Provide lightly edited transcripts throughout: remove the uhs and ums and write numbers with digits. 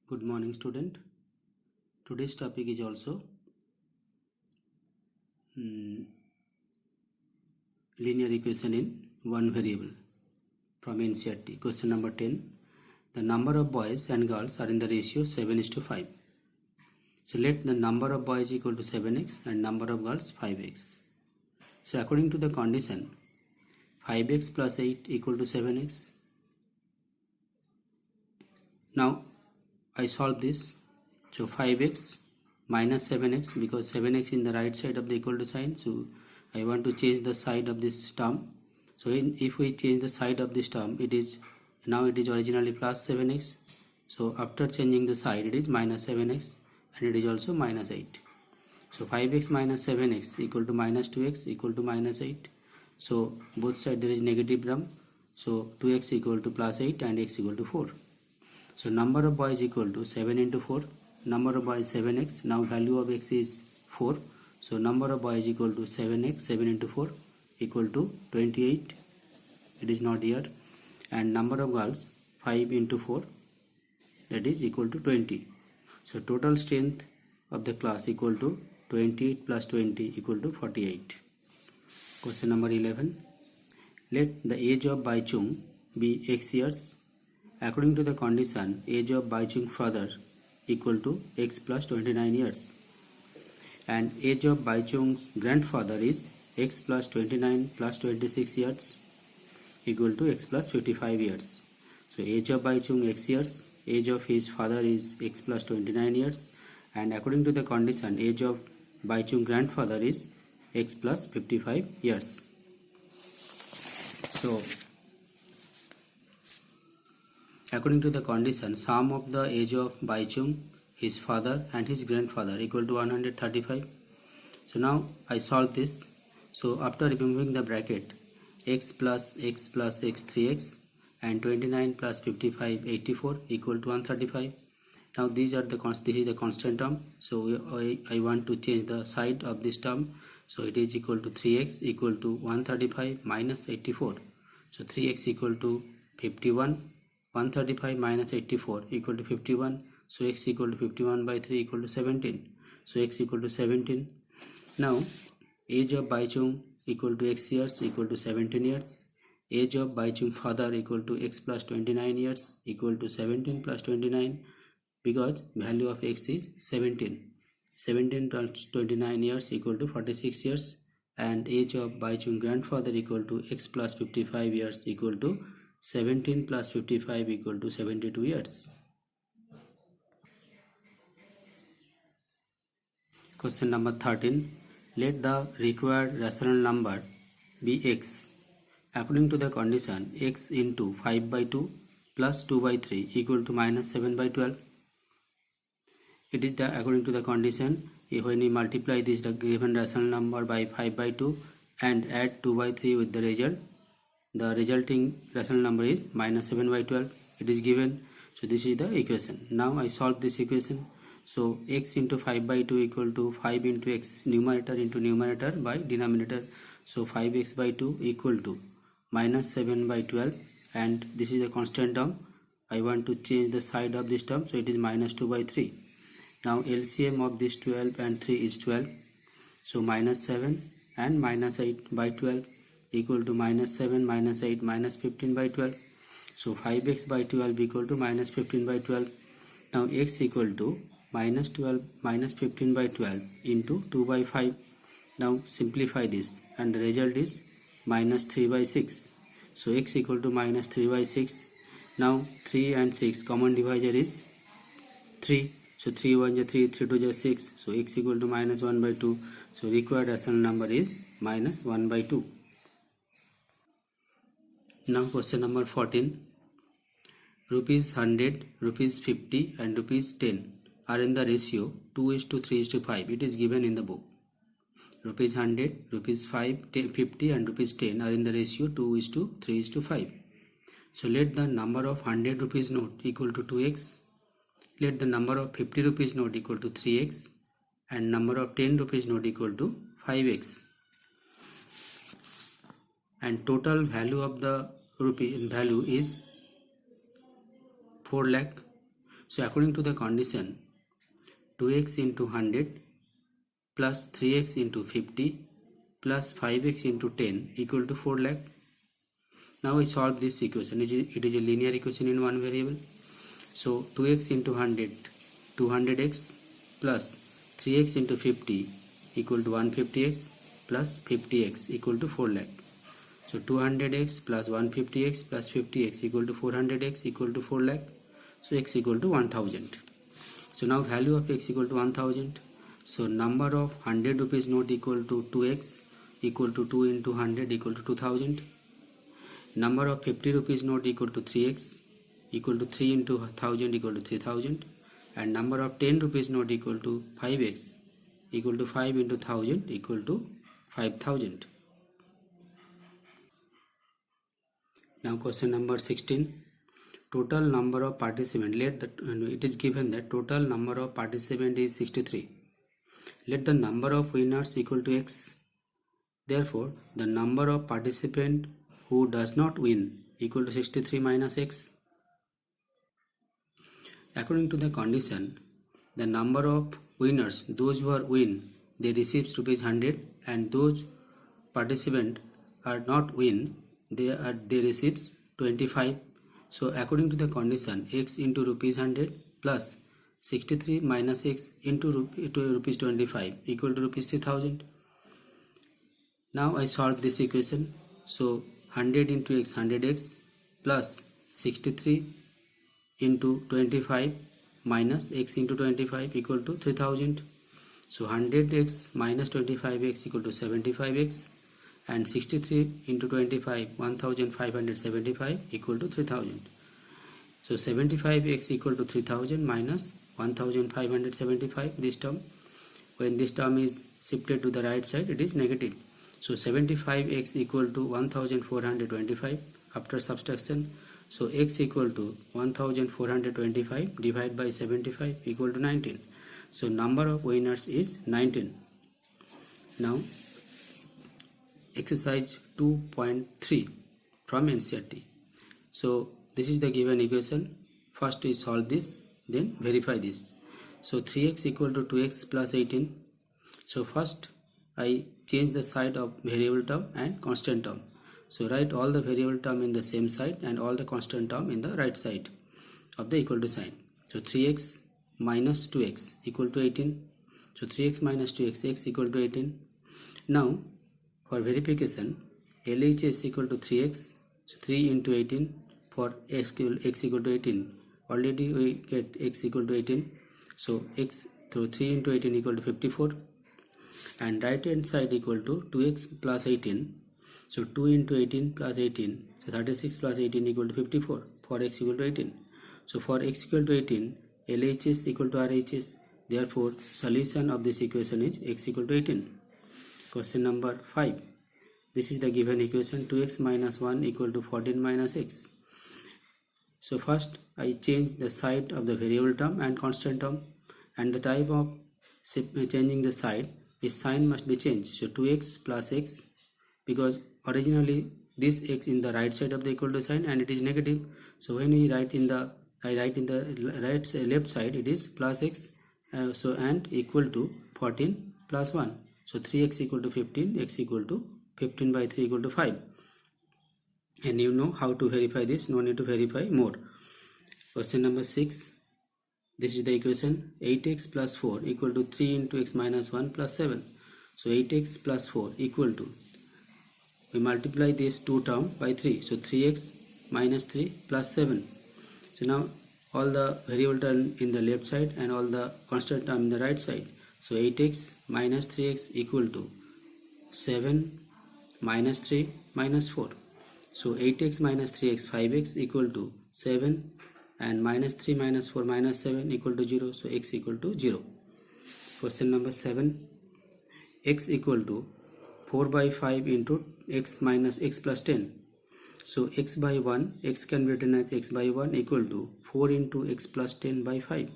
Good morning, student. Today's topic is also linear equation in one variable from NCERT. Question number 10. The number of boys and girls are in the ratio 7:5. So let the number of boys equal to 7x and number of girls 5x. So according to the condition, 5x plus 8 equal to 7x. Now I solve this. So 5x minus 7x, because 7x in the right side of the equal to sign, so I want to change the side of this term. So if we change the side of this term, it is originally plus 7x. So after changing the side, it is minus 7x and it is also minus 8. So 5x minus 7x equal to minus 2x equal to minus 8. So both sides there is negative term. So 2x equal to plus 8 and x equal to 4. So number of boys equal to 7 into 4. Number of boys 7x. Now value of x is 4. So number of boys equal to 7x. 7 into 4 equal to 28. It is not here. And number of girls 5 into 4, that is equal to 20. So total strength of the class equal to 28 plus 20 equal to 48. Question number 11. Let the age of Bai Chung be x years. According to the condition, age of Bai Chung father equal to x plus 29 years. And age of Bai Chung's grandfather is x plus 29 plus 26 years equal to x plus 55 years. So age of Bai Chung x years, age of his father is x plus 29 years, and according to the condition, age of Bai Chung grandfather is x plus 55 years. So according to the condition, sum of the age of Bai Chung, his father and his grandfather equal to 135. So now I solve this. So after removing the bracket, x plus x 3x and 29 plus 55 84 equal to 135. Now this is the constant term. So I want to change the side of this term. So it is equal to 3x equal to 135 minus 84. So 3x equal to 51. 135 minus 84 equal to 51. So x equal to 51 by 3 equal to 17. So x equal to 17. Now age of Bai Chung equal to x years equal to 17 years. Age of Bai Chung father equal to x plus 29 years equal to 17 plus 29, because value of x is 17. 17 plus 29 years equal to 46 years. And age of Bai Chung grandfather equal to x plus 55 years equal to 17 plus 55 equal to 72 years. Question number 13. Let the required rational number be x. According to the condition, x into 5 by 2 plus 2 by 3 equal to minus 7 by 12. It is according to the condition, when we multiply this the given rational number by 5 by 2 and add 2 by 3 with the result, the resulting rational number is minus 7 by 12. It is given. So this is the equation. Now I solve this equation. So x into 5 by 2 equal to 5 into x, numerator into numerator by denominator. So 5x by 2 equal to minus 7 by 12, and this is a constant term. I want to change the side of this term, so it is minus 2 by 3. Now LCM of this 12 and 3 is 12. So minus 7 and minus 8 by 12 equal to minus 7 minus 8 minus 15 by 12. So 5x by 12 equal to minus 15 by 12. Now x equal to minus 12 minus 15 by 12 into 2 by 5. Now simplify this and the result is minus 3 by 6. So x equal to minus 3 by 6. Now 3 and 6 common divisor is 3. So 3 1 is 3, 3 2 is 6. So x equal to minus 1 by 2. So required rational number is minus 1 by 2. Now question number 14. Rupees 100, rupees 50 and rupees 10 are in the ratio 2:3:5. It is given in the book. Rupees 100, rupees 50 and rupees 10 are in the ratio 2:3:5. So let the number of 100 rupees note equal to 2x. Let the number of 50 rupees note equal to 3x and number of 10 rupees note equal to 5x. And total value of the rupee value is 4 lakh. So according to the condition, 2x into 100 plus 3x into 50 plus 5x into 10 equal to 4 lakh. Now I solve this equation. It is a linear equation in one variable. So 2x into 100, 200x plus 3x into 50 equal to 150x plus 50x equal to 4 lakh. So 200x plus 150x plus 50x equal to 400x equal to 4 lakh. So x equal to 1000. So now value of x equal to 1000. So number of 100 rupees note equal to 2x equal to 2 into 100 equal to 2000. Number of 50 rupees note equal to 3x equal to 3 into 1000 equal to 3000. And number of 10 rupees note equal to 5x equal to 5 into 1000 equal to 5000. Now question number 16. Total number of participants. It is given that total number of participants is 63. Let the number of winners equal to x. Therefore, the number of participants who does not win equal to 63 minus x. According to the condition, the number of winners, those who are win, they receive rupees 100, and those participants are not win, they receive 25. So according to the condition, x into rupees 100 plus 63 minus x into rupees 25 equal to rupees 3000. Now I solve this equation. So 100 into x, 100x plus 63 into 25 minus x into 25 equal to 3000. So 100x minus 25x equal to 75x, and 63 into 25 1575 equal to 3000. So 75x equal to 3000 minus 1575, this term. When this term is shifted to the right side, it is negative. So 75x equal to 1425 after subtraction. So x equal to 1425 divided by 75 equal to 19. So number of winners is 19. Now exercise 2.3 from NCERT. So this is the given equation. First we solve this, then verify this. So 3x equal to 2x plus 18. So first I change the side of variable term and constant term. So write all the variable term in the same side and all the constant term in the right side of the equal to sign. So 3x minus 2x equal to 18. So 3x minus 2x, x equal to 18. Now for verification, LHS equal to 3x, so 3 into 18 for x equal to 18. Already we get x equal to 18. So x through 3 into 18 equal to 54. And right hand side equal to 2x plus 18. So 2 into 18 plus 18. So 36 plus 18 equal to 54 for x equal to 18. So for x equal to 18, LHS equal to RHS. Therefore, solution of this equation is x equal to 18. Question number 5. This is the given equation. 2x minus 1 equal to 14 minus x. So first I change the side of the variable term and constant term, and the type of changing the side is sign must be changed. So 2x plus x, because originally this x in the right side of the equal to sign and it is negative. So when we write in the left side, it is plus x. So and equal to 14 plus 1. So 3x equal to 15, x equal to 15 by 3 equal to 5. And you know how to verify this, no need to verify more. Question number 6. This is the equation. 8x plus 4 equal to 3 into x minus 1 plus 7. So 8x plus 4 equal to, we multiply this two term by 3. So 3x minus 3 plus 7. So now all the variable term in the left side and all the constant term in the right side. So 8x minus 3x equal to 7 minus 3 minus 4. So 8x minus 3x 5x equal to 7, and minus 3 minus 4 minus 7 equal to 0. So x equal to 0. Question number 7. X equal to 4 by 5 into x minus x plus 10. So x by 1, x can be written as x by 1 equal to 4 into x plus 10 by 5.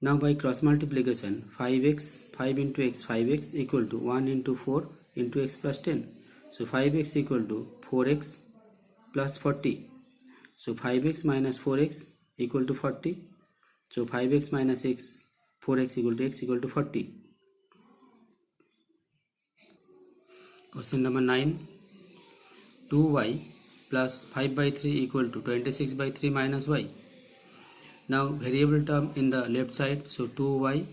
Now by cross multiplication, 5x, 5 into x, 5x equal to 1 into 4 into x plus 10. So 5x equal to 4x plus 40. So 5x minus 4x, equal to 40. So 5x minus x, 4x equal to 40. Question number 9. 2y plus 5 by 3 equal to 26 by 3 minus y. Now variable term in the left side, so 2y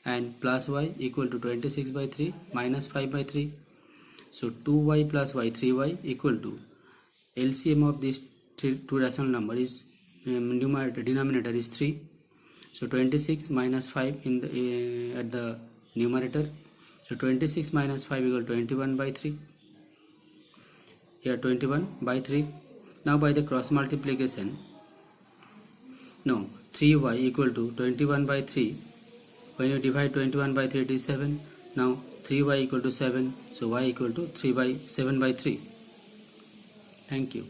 and plus y equal to 26 by 3 minus 5 by 3. So 2y plus y, 3y equal to LCM of these two rational number is denominator is 3. So 26 minus 5 in the at the numerator. So 26 minus 5 equal to 21 by 3. Here 21 by 3. Now by the cross multiplication, no, 3y equal to 21 by 3. When you divide 21 by 3, it is 7. Now 3y equal to 7. So y equal to 7 by 3. Thank you.